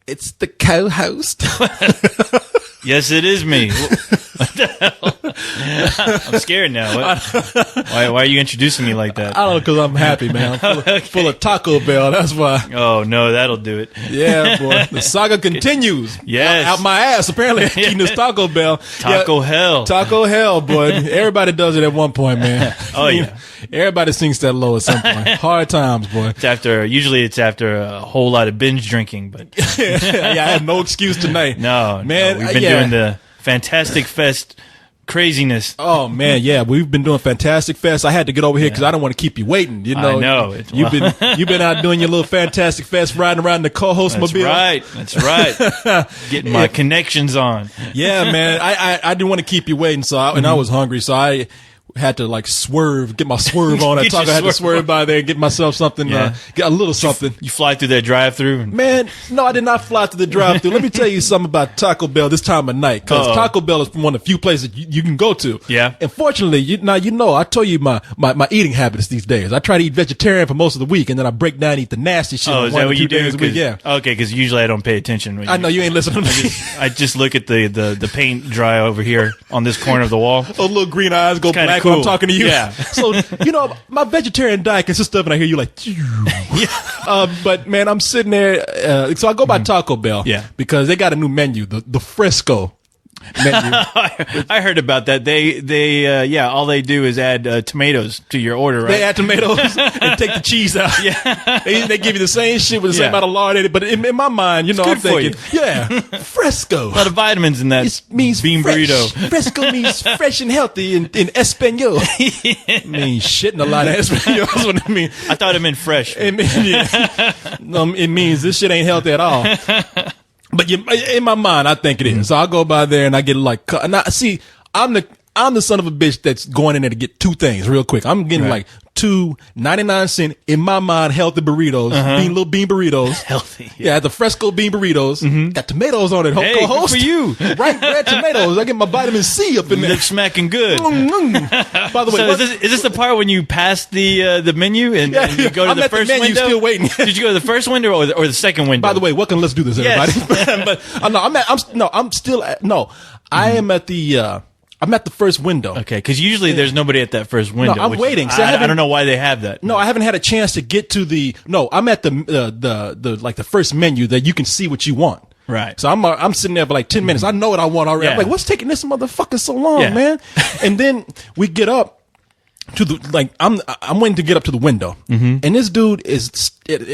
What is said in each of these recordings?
It's the co-host. Yes, it is me. What the hell? I'm scared now. Why are you introducing me like that? I don't know, because I'm happy, man. I'm full of Taco Bell. That's why. Oh, no, that'll do it. Yeah, boy. The saga continues. Yes. Out my ass, apparently, eating this Taco Bell. Taco hell. Taco hell, boy. Everybody does it at one point, man. Oh, yeah. Everybody sinks that low at some point. Hard times, boy. Usually it's after a whole lot of binge drinking, but. Yeah, I have no excuse tonight. No, man. We've been doing the Fantastic Fest craziness. Oh man, yeah, we've been doing Fantastic Fest. I had to get over here because I don't want to keep you waiting. You know, I know. You've been out doing your little Fantastic Fest, riding around the co-host mobile. That's right. Getting my connections on. Yeah, man. I didn't want to keep you waiting, so I was hungry, so I had to like get my swerve on. I had to swerve by there and get myself something, get a little something. You fly through that drive-through? Man, no, I did not fly through the drive-through. Let me tell you something about Taco Bell this time of night, because Taco Bell is one of the few places you can go to. Yeah. And fortunately, I told you my eating habits these days. I try to eat vegetarian for most of the week, and then I break down and eat the nasty shit. Oh, is that what you do? Yeah. Okay, because usually I don't pay attention. I know you ain't listening to me. I just look at the paint dry over here on this corner of the wall. Those little green eyes go black cool. when I'm talking to you. Yeah. So, my vegetarian diet consists of, and I hear you like, yeah. But man, I'm sitting there. So I go by Taco Bell. Yeah. Because they got a new menu, the Fresco menu. I heard about that. They all they do is add tomatoes to your order, right? They add tomatoes and take the cheese out. Yeah. They give you the same shit with the same amount of lard in it. But in my mind, I'm thinking, Fresco. A lot of vitamins in that It means bean fresh. burrito. Fresco means fresh and healthy in Espanol. It means shitting a lot of Espanol. That's what it means. I thought it meant fresh. It means this shit ain't healthy at all. But in my mind, I think it is. So I go by there and I get like, and I'm the son of a bitch that's going in there to get two things real quick. I'm getting like two 99-cent, in my mind, healthy burritos, little bean burritos. Healthy. Yeah, the Fresco bean burritos. Got tomatoes on it. Hey, good for you. Right, red tomatoes. I get my vitamin C up in there. Lip smacking good. By the way, so is this the part when you pass the menu and you go to the first menu, window? still waiting. Did you go to the first window or the second window? By the way, welcome. Let's do this, everybody. Yes. I'm at the first window. Okay, because usually there's nobody at that first window. No, I'm waiting. I don't know why they have that. No, I haven't had a chance to get to I'm at the first menu that you can see what you want. Right. So I'm sitting there for like 10 minutes. I know what I want already. Yeah. I'm like, what's taking this motherfucker so long, Yeah. man? And then we get up to I'm waiting to get up to the window, and this dude is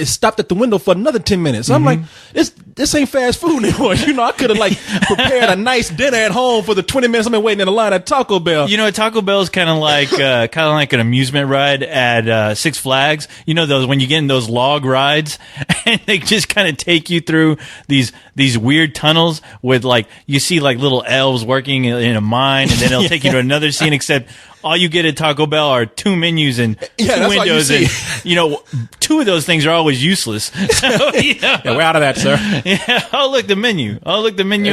stopped at the window for another 10 minutes. I'm like, this ain't fast food anymore. I could have like prepared a nice dinner at home for the 20 minutes I've been waiting in the line at Taco Bell. Taco Bell is kind of like an amusement ride at Six Flags. Those when you get in those log rides, and they just kind of take you through these weird tunnels with like you see like little elves working in a mine, and then it'll take you to another scene. Except all you get at Taco Bell are two menus and two windows, and two of those things are always useless. So, yeah, we're out of that, sir. Yeah. Oh, look, the menu.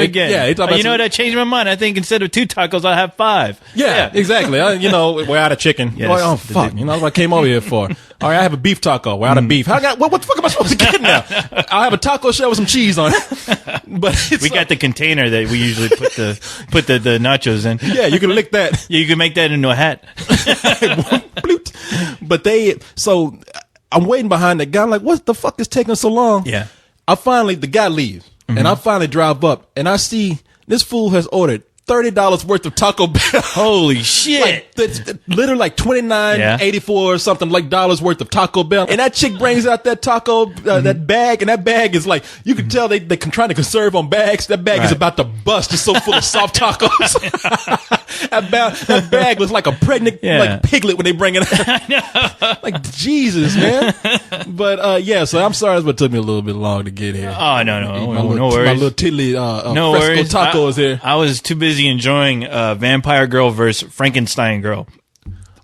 Again. Yeah. You know what? I changed my mind. I think instead of 2 tacos, I'll have 5. Yeah, exactly. We're out of chicken. Yes. Oh, fuck. That's what I came over here for. All right, I have a beef taco. We're out of beef. What the fuck am I supposed to get now? I'll have a taco shell with some cheese on it. But we got the container that we usually put the nachos in. Yeah, you can lick that. Yeah, you can make that into a hat. But so I'm waiting behind the guy. I'm like, what the fuck is taking so long? Yeah. The guy leaves, and I finally drive up, and I see this fool has ordered $30 worth of Taco Bell. Holy shit! Literally like $29.84 or something like dollars worth of Taco Bell. And that chick brings out that taco, that bag, and that bag is like, you can tell they trying to conserve on bags. That bag is about to bust. It's so full of soft tacos. that bag looks like a pregnant like piglet when they bring it out. I know. Like Jesus, man. But so I'm sorry it took me a little bit long to get here. Oh no worries. My little tiddly no Fresco worries. taco is here. I was too busy enjoying Vampire Girl versus Frankenstein Girl.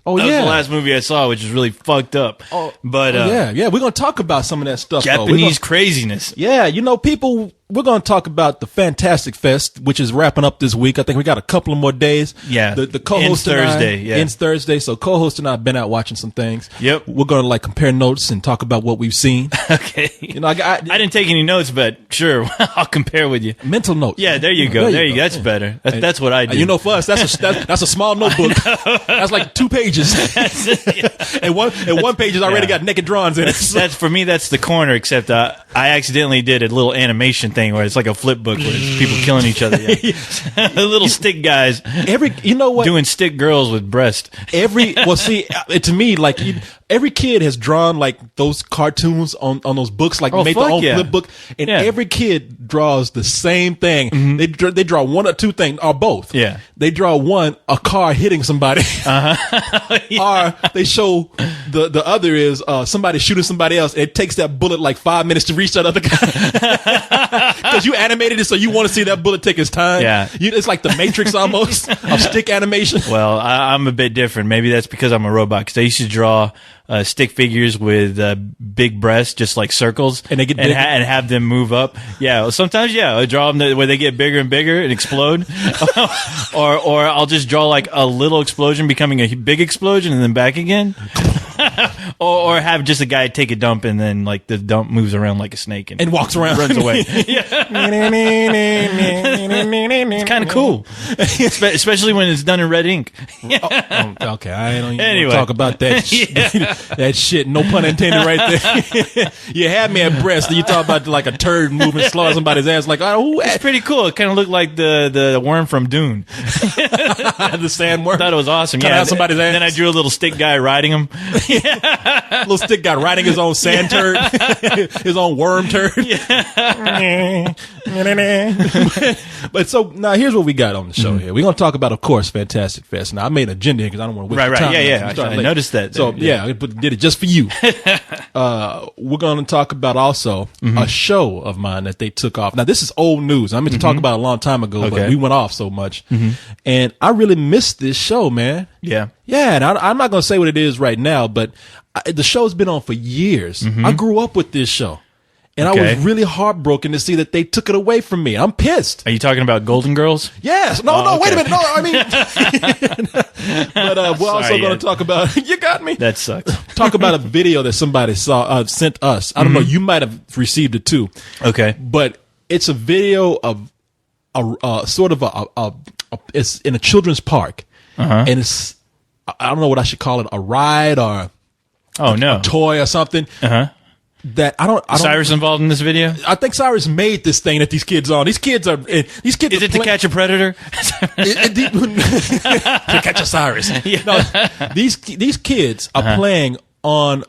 Oh, that was the last movie I saw, which is really fucked up. But we're gonna talk about some of that stuff. Japanese craziness. Yeah, people we're going to talk about the Fantastic Fest, which is wrapping up this week. I think we got a couple of more days. Yeah. The co-host ends Thursday. So co-host and I have been out watching some things. Yep. We're going to like compare notes and talk about what we've seen. Okay. You know, I didn't take any notes, but sure, I'll compare with you. Mental notes. Yeah, there you go. There you go. That's better. That's what I do. You know, for us, that's a small notebook. That's like 2 pages. and one page has already got naked drawings in it. That's for me. That's the corner. Except I accidentally did a little animation thing where it's like a flip book where it's people killing each other. Yeah. Little stick guys. You know what? Doing stick girls with breast. To me, like every kid has drawn like those cartoons on those books, like made their own flip book, and every kid draws the same thing. Mm-hmm. They draw one or two things, or both. Yeah, they draw a car hitting somebody, or they show the other is somebody shooting somebody else. It takes that bullet like 5 minutes to reach that other guy because you animated it, so you want to see that bullet take its time. Yeah, it's like the Matrix almost of stick animation. Well, I'm a bit different. Maybe that's because I'm a robot. Because I used to draw stick figures with big breasts, just like circles, and they get and have them move up. Yeah, well, sometimes I draw them where they get bigger and bigger and explode, or I'll just draw like a little explosion becoming a big explosion and then back again. or have just a guy take a dump and then like the dump moves around like a snake and walks around, runs away. It's kind of cool, especially when it's done in red ink. Okay, I don't even talk about that. That shit, no pun intended, right there. You had me at breast. You talk about like a turd moving slow on somebody's ass. Like, it's pretty cool. It kind of looked like the worm from Dune, the sandworm. I thought it was awesome. Cut out somebody's ass. Then I drew a little stick guy riding him. Little stick guy riding his own sand turd, his own worm turd. But so now here's what we got on the show here. We're gonna talk about, of course, Fantastic Fest. Now I made an agenda here because I don't want to waste your time. I noticed that. So I did it just for you. We're gonna talk about also a show of mine that they took off. Now this is old news. I meant to talk about it a long time ago, but we went off so much, and I really missed this show, man. Yeah. And I'm not gonna say what it is right now, but the show's been on for years. I grew up with this show. And I was really heartbroken to see that they took it away from me. I'm pissed. Are you talking about Golden Girls? Yes. No, wait a minute. No, I mean, but we're also going to talk about, you got me. That sucks. Talk about a video that somebody sent us. I don't know. You might have received it too. Okay. But it's a video of it's in a children's park. And it's, I don't know what I should call it, a ride or a toy or something. That I don't. Cyrus involved in this video? I think Cyrus made this thing that these kids on. These kids are. Is it to catch a predator? To catch a Cyrus. Yeah. No, these kids are playing on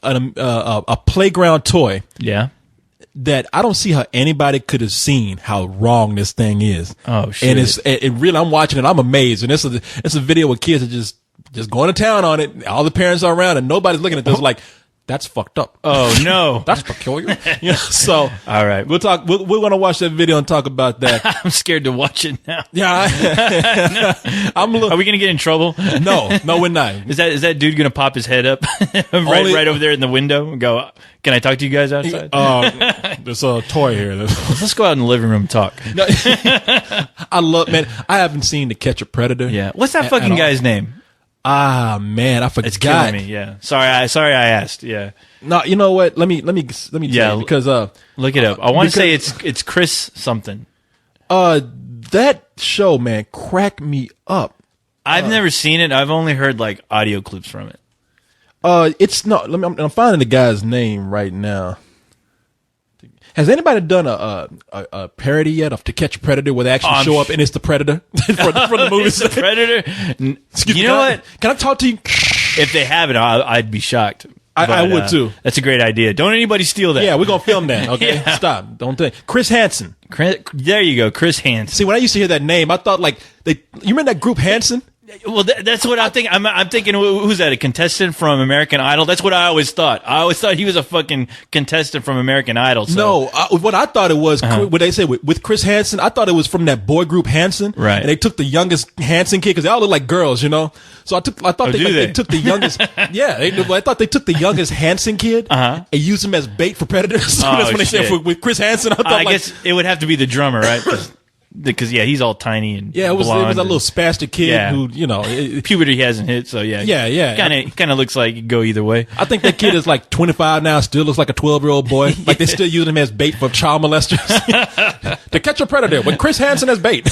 a playground toy. Yeah. That I don't see how anybody could have seen how wrong this thing is. Oh shit! And it really. I'm watching it. I'm amazed. And it's a video where kids are just going to town on it. All the parents are around and nobody's looking at this like. That's fucked up. Oh no, that's peculiar. So all right, we'll talk. We're going to watch that video and talk about that. I'm scared to watch it now. Yeah, I'm. Are we going to get in trouble? No, we're not. Is that dude going to pop his head up right over there in the window and go? Can I talk to you guys outside? There's a toy here. Let's go out in the living room and talk. No, I haven't seen To Catch a Predator. Yeah, what's that fucking guy's name? Ah man, I forgot. It's killing me. Yeah, sorry I asked. Yeah. No, you know what? Let me tell you because look it up. I want to say it's Chris something. That show, man, cracked me up. I've never seen it. I've only heard like audio clips from it. It's not. I'm finding the guy's name right now. Has anybody done a parody yet of To Catch a Predator where they actually show up and it's the Predator from the movie? It's the Predator. Excuse me. You know what? Can I talk to you? If they have it, I'd be shocked. I would too. That's a great idea. Don't anybody steal that. Yeah, we're gonna film that. Okay, stop. Don't think. Chris Hansen. There you go, Chris Hansen. See, when I used to hear that name, I thought like you remember that group Hanson? Well, that's what I'm thinking. I'm thinking, who's that? A contestant from American Idol? That's what I always thought. I always thought he was a fucking contestant from American Idol. So. No, what I thought it was, what they say with Chris Hansen, I thought it was from that boy group Hanson. Right. And they took the youngest Hanson kid because they all look like girls, you know. So I thought they took the youngest. Yeah, I thought they took the youngest Hanson kid and used him as bait for predators. So that's what they said with Chris Hansen. I guess it would have to be the drummer, right? Because he's all tiny and it was a little spastic kid who, you know, puberty hasn't hit, so kind of looks like it could go either way. I think that kid is like 25 now, still looks like a 12-year-old boy. Like they still use him as bait for child molesters to catch a predator with Chris Hansen as bait.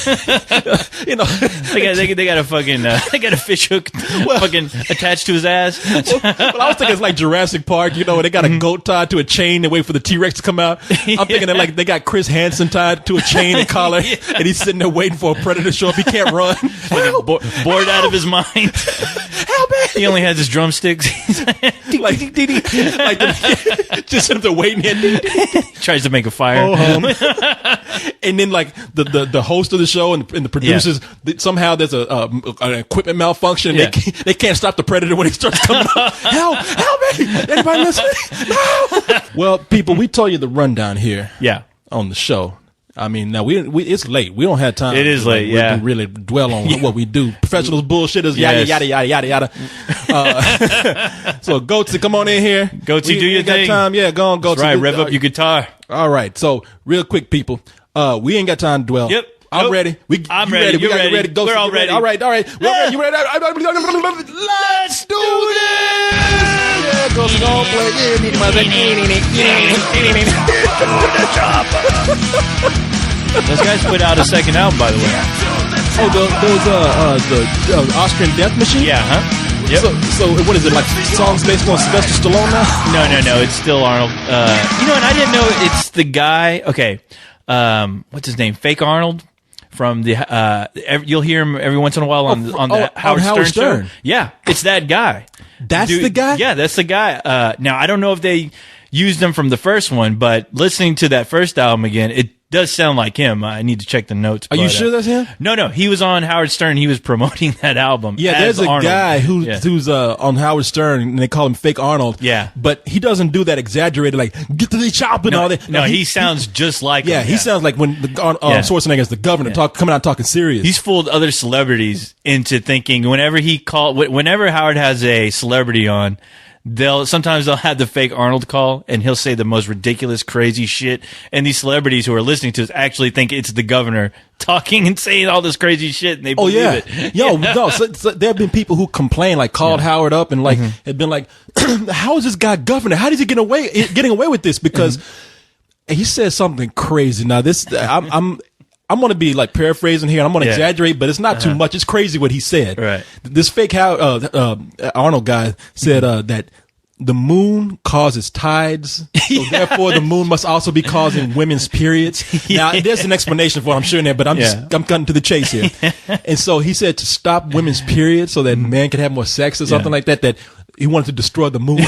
You know, they got a fucking they got a fish hook fucking attached to his ass. Well, I was thinking it's like Jurassic Park, you know, where they got a goat tied to a chain and wait for the T-Rex to come out. I'm thinking that like they got Chris Hansen tied to a chain and collar. And he's sitting there waiting for a predator to show up. He can't run. Bored out of his mind. Help me! He only has his drumsticks. Just sitting there waiting. Tries to make a fire. And then like the host of the show and the producers, somehow there's an equipment malfunction. And they can't stop the predator when he starts coming up. Help me! Anybody listening? No! Well, people, we told you the rundown here. Yeah. On the show. I mean, now we it's late. We don't have time. It is late, to really dwell on what we do. Professionals, bullshitters, yada yada yada. So, Goatsy, come on in here. Goatsy, do your thing. Got time? Yeah, go on, Goatsy. That's right, rev up your guitar. All right. So, real quick, people. We ain't got time to dwell. Yep. I'm ready. I'm ready. You're ready. Goatsy, We're all ready. All right. We're ready. You ready? Let's do this. Yeah, Goatsy, don't play. Those guys put out a second album, by the way. Oh, the Austrian Death Machine? Yeah, huh? Yep. So what is it, like songs based on Sylvester Stallone now? No, it's still Arnold. You know, and I didn't know it's the guy, okay, what's his name? Fake Arnold? From the, you'll hear him every once in a while on the Howard Stern show. Yeah, it's that guy. That's the guy? Yeah, that's the guy. Now, I don't know if they used him from the first one, but listening to that first album again, it does sound like him. I need to check the notes. Are you sure that's him? No. He was on Howard Stern. He was promoting that album. Yeah, there's a guy who's on Howard Stern, and they call him Fake Arnold. Yeah. But he doesn't do that exaggerated, like, get to the chop and all that. No, he sounds just like him. He sounds like when Schwarzenegger's the governor coming out talking serious. He's fooled other celebrities into thinking whenever Howard has a celebrity on, sometimes they'll have the Fake Arnold call, and he'll say the most ridiculous, crazy shit. And these celebrities who are listening to us actually think it's the governor talking and saying all this crazy shit, and they believe it. No. So there have been people who complain, like called Howard up and like had been like, "How is this guy governor? How is he getting away with this?" Because he says something crazy. Now this, I'm going to be like paraphrasing here. I'm going to exaggerate, but it's not too much. It's crazy what he said. Right. This fake Arnold guy said that the moon causes tides, so therefore the moon must also be causing women's periods. Now, there's an explanation for it, I'm sure in there, but I'm cutting to the chase here. And so he said to stop women's periods so that men can have more sex or something like that, that he wanted to destroy the moon.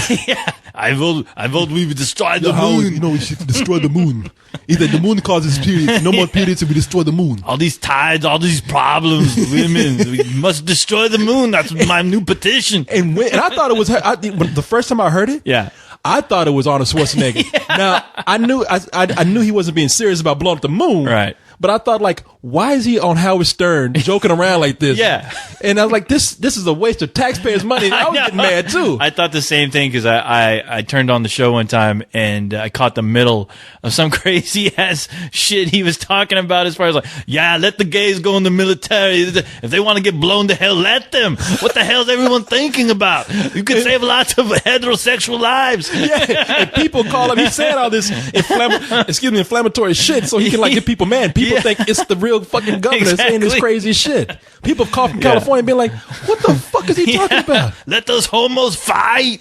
I vote we would destroy the moon. We should destroy the moon. Either the moon causes periods, no more periods, and we destroy the moon. All these tides, all these problems, women, we must destroy the moon. That's my new petition. And I thought it was the first time I heard it. Yeah. I thought it was Arnold Schwarzenegger. Now I knew he wasn't being serious about blowing up the moon. Right. But I thought, like, why is he on Howard Stern joking around like this? Yeah. And I was like, this is a waste of taxpayers' money. And I was getting mad, too. I thought the same thing because I turned on the show one time and I caught the middle of some crazy-ass shit he was talking about as far as like, let the gays go in the military. If they want to get blown to hell, let them. What the hell is everyone thinking about? You could save lots of heterosexual lives. Yeah. And people call him, he's saying all this inflammatory shit so he can, like, get people mad. People think it's the real fucking governor saying this crazy shit. People have called from California and been like, what the fuck is he talking about? Let those homos fight.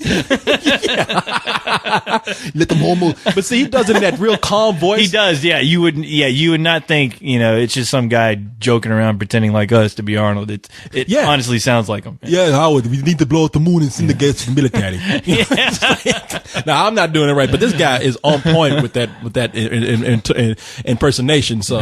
Let them homos. But see, he does it in that real calm voice. He does, yeah. You would not think, it's just some guy joking around pretending like us to be Arnold. It honestly sounds like him. Yeah, Howard, we need to blow up the moon and send the guys to the military. Now, I'm not doing it right, but this guy is on point with that impersonation. So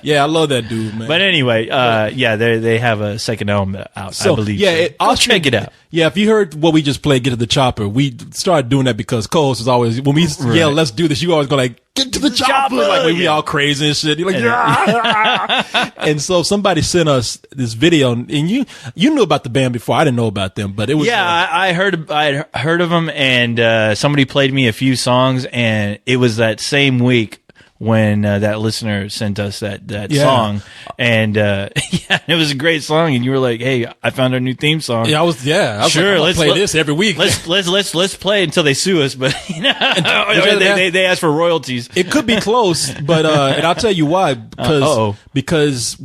Yeah, I love that dude, man. But anyway, they have a second album out, I believe. Yeah, I'll check it out. Yeah, if you heard what we just played, Get to the Chopper, we started doing that because co-host is always, when we yell, let's do this, you always go like, get to the chopper! Like, we all crazy and shit. You're like, and so somebody sent us this video, and you knew about the band before. I didn't know about them, but it was... Yeah, I heard of them, and somebody played me a few songs, and it was that same week when that listener sent us that song, and it was a great song, and you were like, "Hey, I found our new theme song." I was sure. Like, let's play this every week. Let's play until they sue us, but they ask for royalties. It could be close, but and I'll tell you why, because